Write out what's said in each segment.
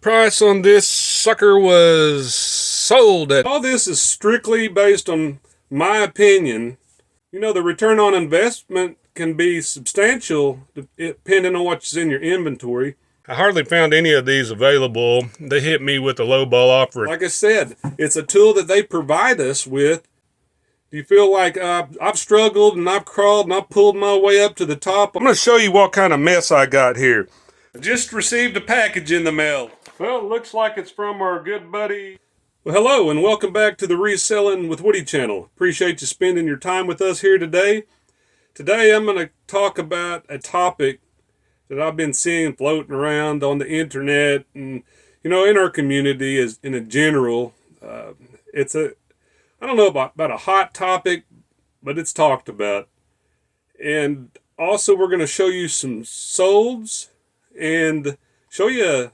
price on this sucker was sold at... All this is strictly based on my opinion. You know, the return on investment can be substantial depending on what's in your inventory. I hardly found any of these available. They hit me with a lowball offer. Like I said, it's a tool that they provide us with. Do you feel like I've struggled and I've crawled and I've pulled my way up to the top? I'm going to show you what kind of mess I got here. I just received a package in the mail. Well, it looks like it's from our good buddy. Well, hello and welcome back to the Reselling with Woody channel. Appreciate you spending your time with us here today. Today I'm going to talk about a topic that I've been seeing floating around on the internet and, you know, in our community as in a general. It's a, I don't know about a hot topic, but it's talked about. And also we're going to show you some solds and show you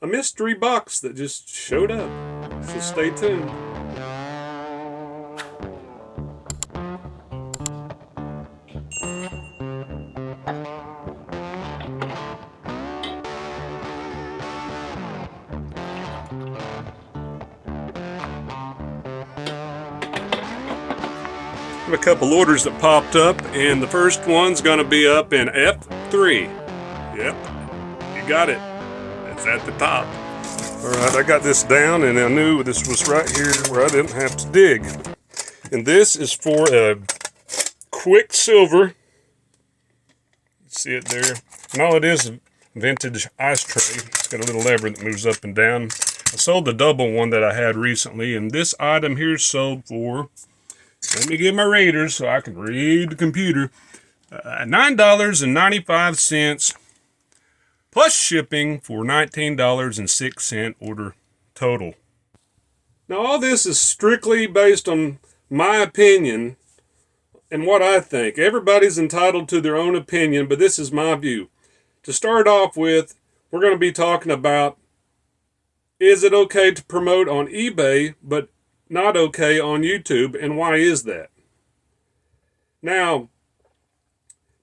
a mystery box that just showed up. So stay tuned. A couple orders that popped up, and the first one's going to be up in F3. Yep, you got it. It's at the top. Alright, I got this down, and I knew this was right here where I didn't have to dig. And this is for a Quicksilver. See it there? And all it is a vintage ice tray. It's got a little lever that moves up and down. I sold the double one that I had recently, and this item here sold for... Let me get my readers so I can read the computer. $9.95 plus shipping for $19.06 order total. Now all this is strictly based on my opinion and what I think. Everybody's entitled to their own opinion, but this is my view. To start off with, we're going to be talking about, is it okay to promote on eBay but not okay on YouTube, and why is that? Now,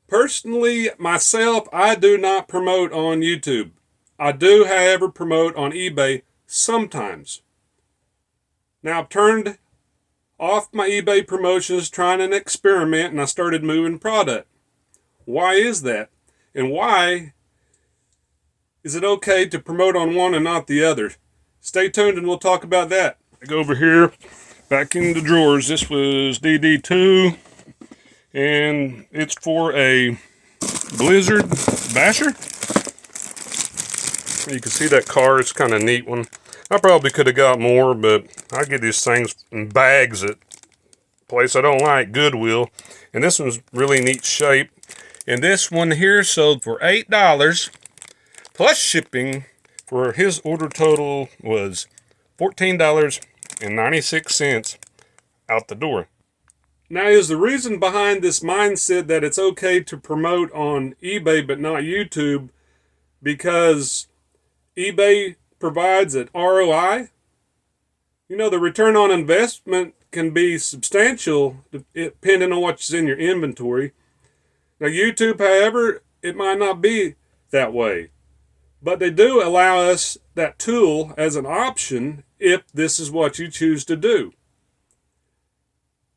personally, myself, I do not promote on YouTube. I do, however, promote on eBay sometimes. Now, I've turned off my eBay promotions trying an experiment, and I started moving product. Why is that? And why is it okay to promote on one and not the other? Stay tuned and we'll talk about that. I go over here, back in the drawers. This was DD2, and it's for a Blizzard Basher. You can see that car, it's kind of a neat one. I probably could have got more, but I get these things in bags at a place I don't like, Goodwill. And this one's really neat shape. And this one here sold for $8 plus shipping. For his order total was $14.96 out the door. Now, is the reason behind this mindset that it's okay to promote on eBay but not YouTube because eBay provides an ROI? You know, the return on investment can be substantial depending on what's in your inventory. Now, YouTube, however, it might not be that way. But they do allow us that tool as an option if this is what you choose to do.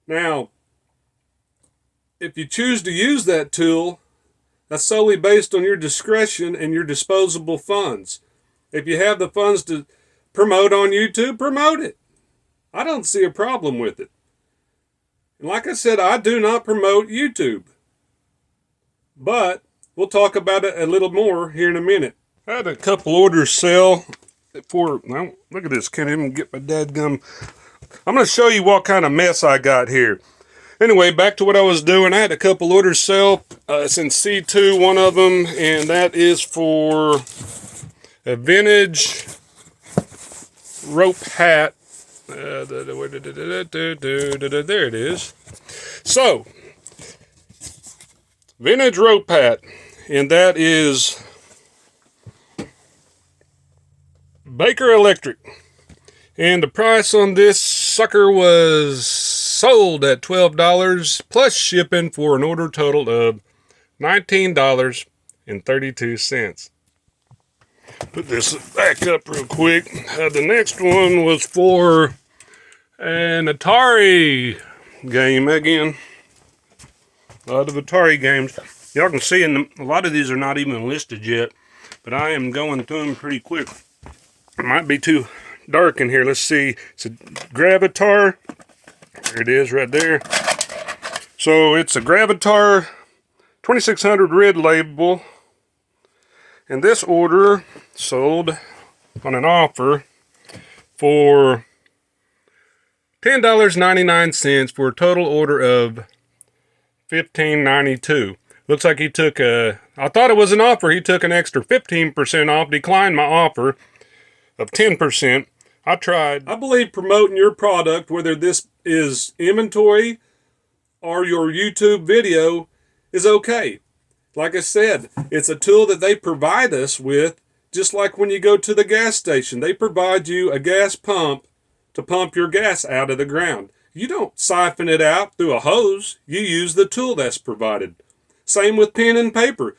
Now, if you choose to use that tool, that's solely based on your discretion and your disposable funds. If you have the funds to promote on YouTube, promote it. I don't see a problem with it. And like I said, I do not promote YouTube. But we'll talk about it a little more here in a minute. I had a couple orders sell for, well, look at this, can't even get my dadgum. I'm going to show you what kind of mess I got here. Anyway, back to what I was doing. I had a couple orders sell. It's in C2, one of them, and that is for a vintage rope hat. There it is. So, vintage rope hat, and that is Baker Electric, and the price on this sucker was sold at $12 plus shipping for an order total of $19.32. Put this back up real quick. The next one was for an Atari game again. A lot of Atari games. Y'all can see a lot of these are not even listed yet, but I am going through them pretty quick. It might be too dark in here. Let's see. It's a Gravatar. There it is right there. So it's a Gravatar 2600 red label. And this order sold on an offer for $10.99 for a total order of $15.92. Looks like he took I thought it was an offer. He took an extra 15% off, declined my offer of 10%. I tried. I believe promoting your product, whether this is inventory or your YouTube video, is okay. Like I said, it's a tool that they provide us with, just like when you go to the gas station. They provide you a gas pump to pump your gas out of the ground. You don't siphon it out through a hose. You use the tool that's provided. Same with pen and paper.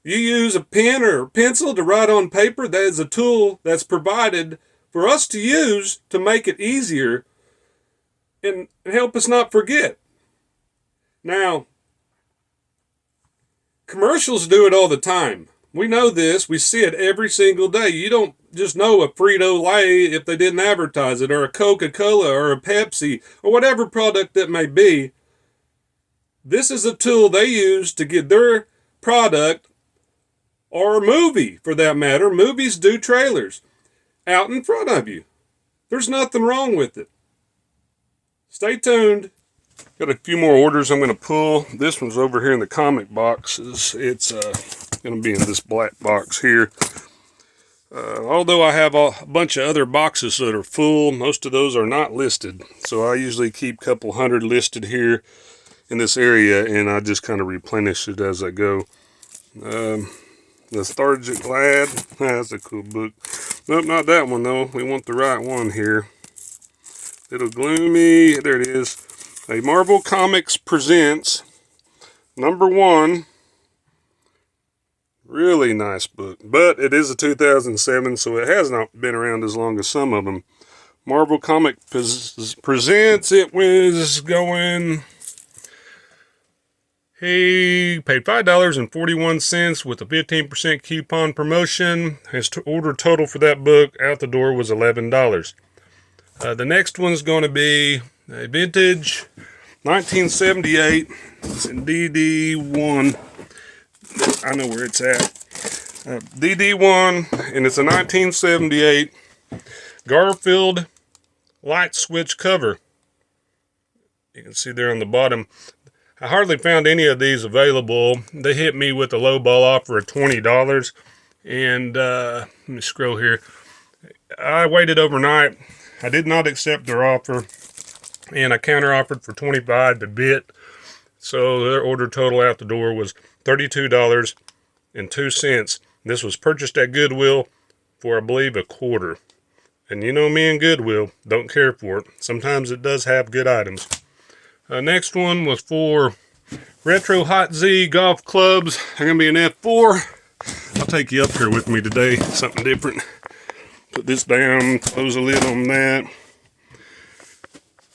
You use a pen or a pencil to write on paper. That is a tool that's provided for us to use to make it easier and help us not forget. Now, commercials do it all the time. We know this. We see it every single day. You don't just know a Frito-Lay if they didn't advertise it, or a Coca-Cola, or a Pepsi, or whatever product that may be. This is a tool they use to get their product, or a movie for that matter. Movies do trailers out in front of you. There's nothing wrong with it. Stay tuned. Got a few more orders I'm going to pull. This one's over here in the comic boxes. It's going to be in this black box here. Although I have a bunch of other boxes that are full, most of those are not listed. So I usually keep a couple hundred listed here in this area, and I just kind of replenish it as I go. Lethargic Lad. That's a cool book. Nope, not that one though. We want the right one here. Little Gloomy. There it is. A Marvel Comics Presents #1. Really nice book. But it is a 2007, so it has not been around as long as some of them. Marvel Comic Presents. It was going... He paid $5.41 with a 15% coupon promotion. His order total for that book out the door was $11. The next one's going to be a vintage 1978. It's in DD1. I know where it's at. DD1, and it's a 1978 Garfield light switch cover. You can see there on the bottom. I hardly found any of these available. They hit me with a lowball offer of $20. And let me scroll here. I waited overnight. I did not accept their offer, and I counter-offered for $25 to bit. So their order total out the door was $32.02. This was purchased at Goodwill for, I believe, a quarter. And you know me and Goodwill, don't care for it. Sometimes it does have good items. Next one was for Retro Hot Z golf clubs. They're going to be an F4. I'll take you up here with me today. Something different. Put this down, close the lid on that.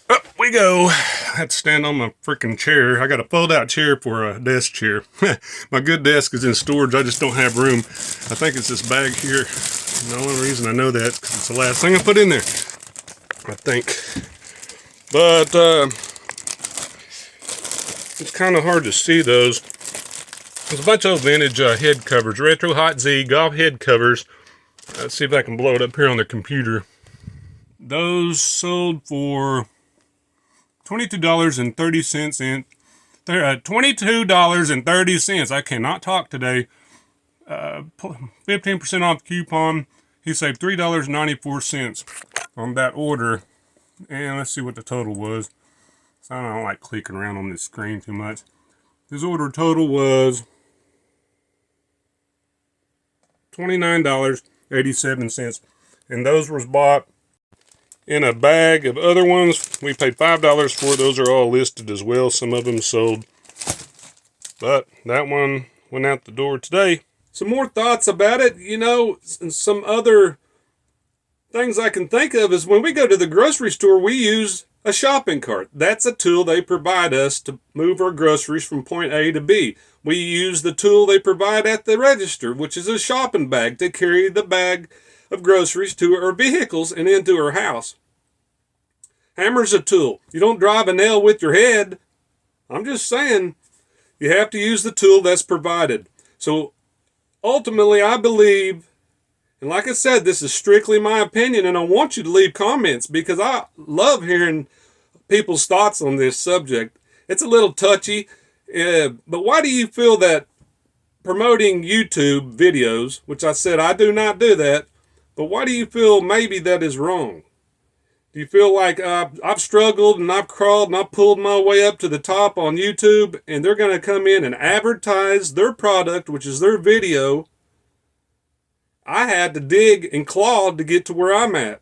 Up we go. I had to stand on my freaking chair. I got a fold-out chair for a desk chair. My good desk is in storage. I just don't have room. I think it's this bag here. And the only reason I know that because it's the last thing I put in there, I think. But it's kind of hard to see those. There's a bunch of vintage head covers. Retro Hot Z golf head covers. Let's see if I can blow it up here on the computer. Those sold for $22.30 $22.30. I cannot talk today. 15% off coupon. He saved $3.94 on that order. And let's see what the total was. So I don't like clicking around on this screen too much. His order total was $29.87. And those was bought in a bag of other ones. We paid $5 for. Those are all listed as well. Some of them sold. But that one went out the door today. some more thoughts about it, and some other things I can think of is when we go to the grocery store, we use a shopping cart. That's a tool they provide us to move our groceries from point A to B. We use the tool they provide at the register, which is a shopping bag, to carry the bag of groceries to our vehicles and into our house. Hammer's a tool. You don't drive a nail with your head. I'm just saying, you have to use the tool that's provided. So ultimately, I believe, and like I said, this is strictly my opinion, and I want you to leave comments because I love hearing people's thoughts on this subject. It's a little touchy, but why do you feel that promoting YouTube videos, which I said I do not do that, but why do you feel maybe that is wrong? Do you feel like I've struggled and I've crawled and I've pulled my way up to the top on YouTube, and they're going to come in and advertise their product, which is their video? I had to dig and claw to get to where I'm at.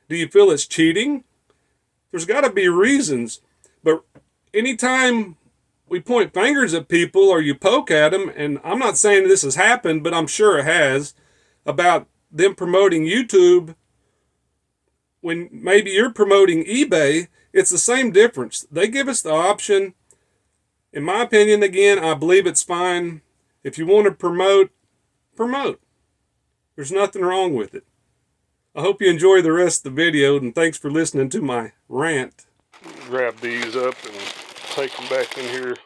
Do you feel it's cheating? There's got to be reasons. But anytime we point fingers at people or you poke at them, and I'm not saying this has happened, but I'm sure it has, about them promoting YouTube, when maybe you're promoting eBay, it's the same difference. They give us the option. In my opinion, again, I believe it's fine. If you want to promote, promote. There's nothing wrong with it. I hope you enjoy the rest of the video, and thanks for listening to my rant. Grab these up and take them back in here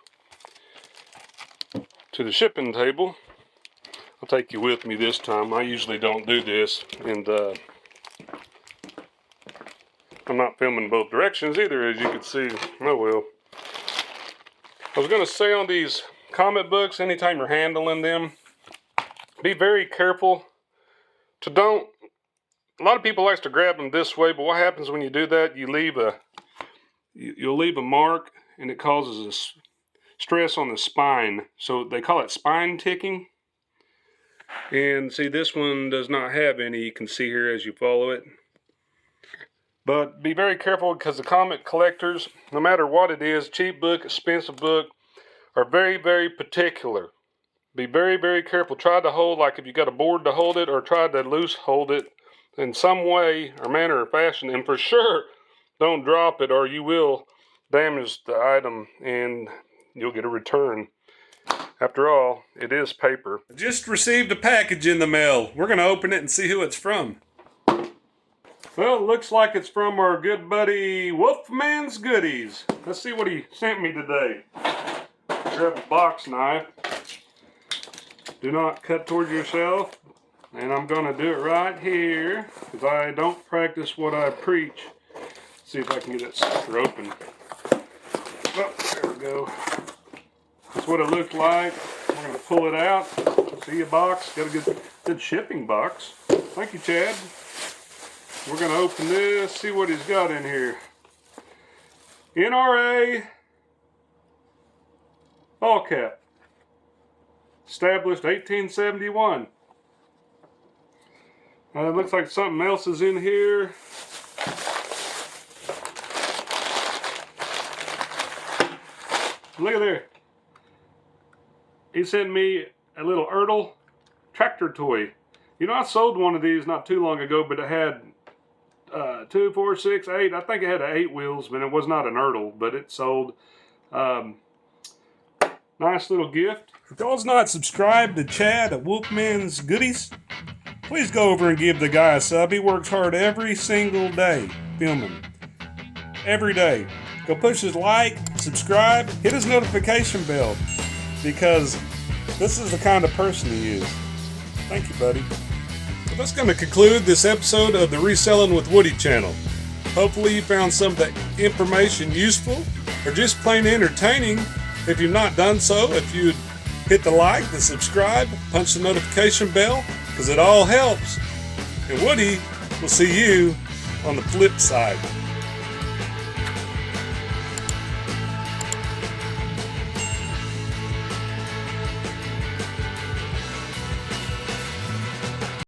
to the shipping table. I'll take you with me this time. I usually don't do this, and I'm not filming both directions either, as you can see. Oh well. I was going to say on these comic books, anytime you're handling them, be very careful to don't. A lot of people like to grab them this way, but what happens when you do that? You'll leave a mark, and it causes a stress on the spine. So they call it spine ticking. And see, this one does not have any. You can see here as you follow it. But be very careful, because the comic collectors, no matter what it is, cheap book, expensive book, are very, very particular. Be very, very careful. Try to hold, like if you got a board to hold it, or try to loose hold it in some way or manner or fashion. And for sure, don't drop it, or you will damage the item and you'll get a return. After all, it is paper. I just received a package in the mail. We're going to open it and see who it's from. Well, it looks like it's from our good buddy Wolfman's Goodies. Let's see what he sent me today. Grab a box knife. Do not cut towards yourself. And I'm going to do it right here, because I don't practice what I preach. Let's see if I can get that sucker open. Oh, there we go. That's what it looked like. We're going to pull it out. See a box. Got a good shipping box. Thank you, Chad. We're going to open this, see what he's got in here. NRA, all cap. Established 1871. It looks like something else is in here. Look at there. He sent me a little Ertl tractor toy. You know, I sold one of these not too long ago, but it had 2, 4, 6, 8. I think it had 8 wheels, but it was not an Ertl, but it sold. Nice little gift. If y'all's not subscribed to Chad at Wolfman's Goodies, please go over and give the guy a sub. He works hard every single day filming. Every day. Go push his like, subscribe, hit his notification bell, because this is the kind of person he is. Thank you, buddy. So that's going to conclude this episode of the Reselling with Woody channel. Hopefully you found some of the information useful or just plain entertaining. If you've not done so, if you'd hit the like, the subscribe, punch the notification bell, because it all helps. And Woody will see you on the flip side.